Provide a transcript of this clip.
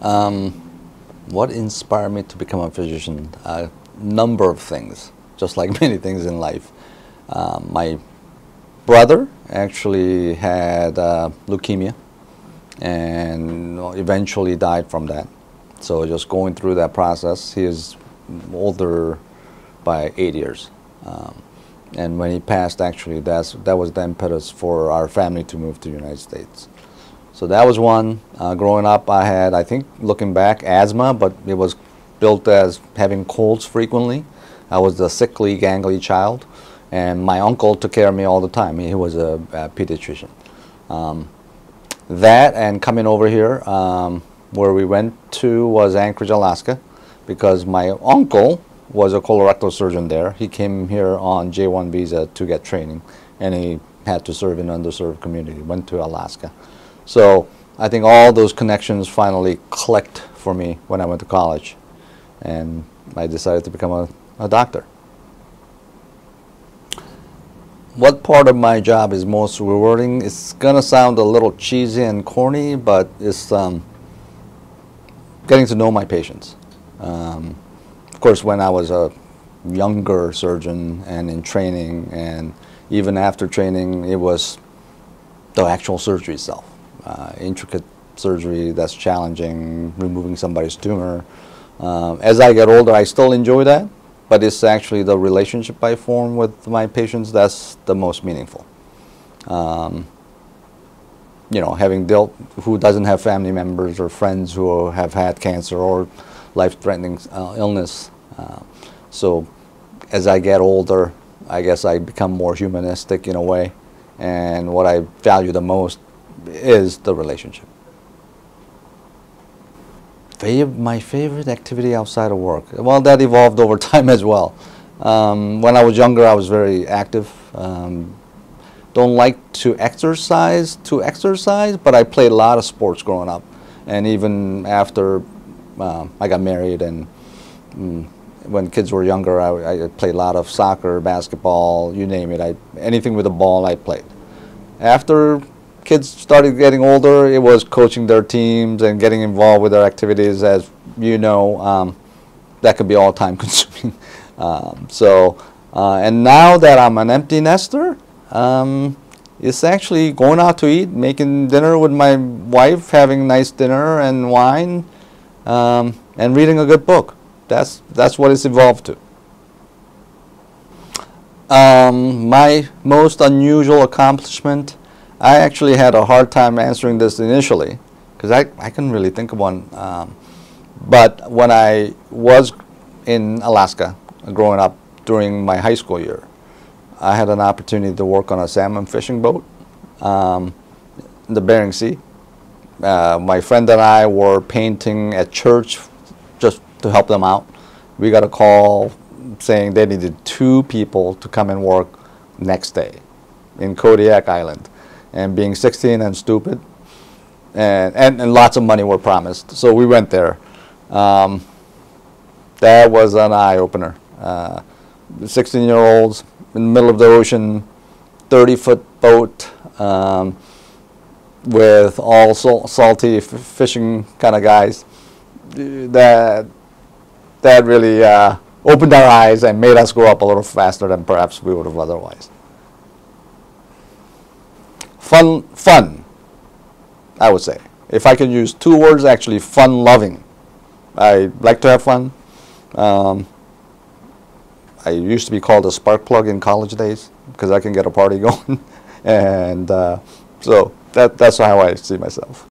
Um, what inspired me to become a physician? A number of things, just like many things in life. My brother actually had leukemia and eventually died from that. So just going through that process, he is older by 8 years. And when he passed, actually, that was the impetus for our family to move to the United States. So that was one. Growing up, I had, I think, looking back, asthma, but it was built as having colds frequently. I was the sickly, gangly child, and my uncle took care of me all the time. He was a pediatrician. That and coming over here, where we went to was Anchorage, Alaska, because my uncle was a colorectal surgeon there. He came here on J-1 visa to get training, and he had to serve in an underserved community, went to Alaska. So I think all those connections finally clicked for me when I went to college, and I decided to become a doctor. What part of my job is most rewarding? It's gonna sound a little cheesy and corny, but it's getting to know my patients. Of course, when I was a younger surgeon and in training, and even after training, it was the actual surgery itself. Intricate surgery that's challenging, removing somebody's tumor. As I get older, I still enjoy that, but it's actually the relationship I form with my patients that's the most meaningful. You know, having dealt, who doesn't have family members or friends who have had cancer or life-threatening illness. So as I get older, I guess I become more humanistic in a way, and what I value the most is the relationship. My favorite activity outside of work? Well, that evolved over time as well. When I was younger, I was very active. Don't like to exercise, but I played a lot of sports growing up. And even after I got married, and when kids were younger, I played a lot of soccer, basketball, you name it. Anything with a ball, I played. After kids started getting older, it was coaching their teams and getting involved with their activities. As you know, that could be all time consuming. And now that I'm an empty nester, it's actually going out to eat, making dinner with my wife, having nice dinner and wine, and reading a good book. That's what it's evolved to. My most unusual accomplishment, I actually had a hard time answering this initially, because I couldn't really think of one. But when I was in Alaska, growing up during my high school year, I had an opportunity to work on a salmon fishing boat in the Bering Sea. My friend and I were painting at church just to help them out. We got a call saying they needed 2 people to come and work next day in Kodiak Island. And being 16 and stupid, and lots of money were promised. So we went there. That was an eye-opener. 16-year-olds in the middle of the ocean, 30-foot boat, with all salty fishing kind of guys. That really opened our eyes and made us grow up a little faster than perhaps we would have otherwise. Fun, I would say. If I can use 2 words, actually, fun-loving. I like to have fun. I used to be called a spark plug in college days because I can get a party going. And so that's how I see myself.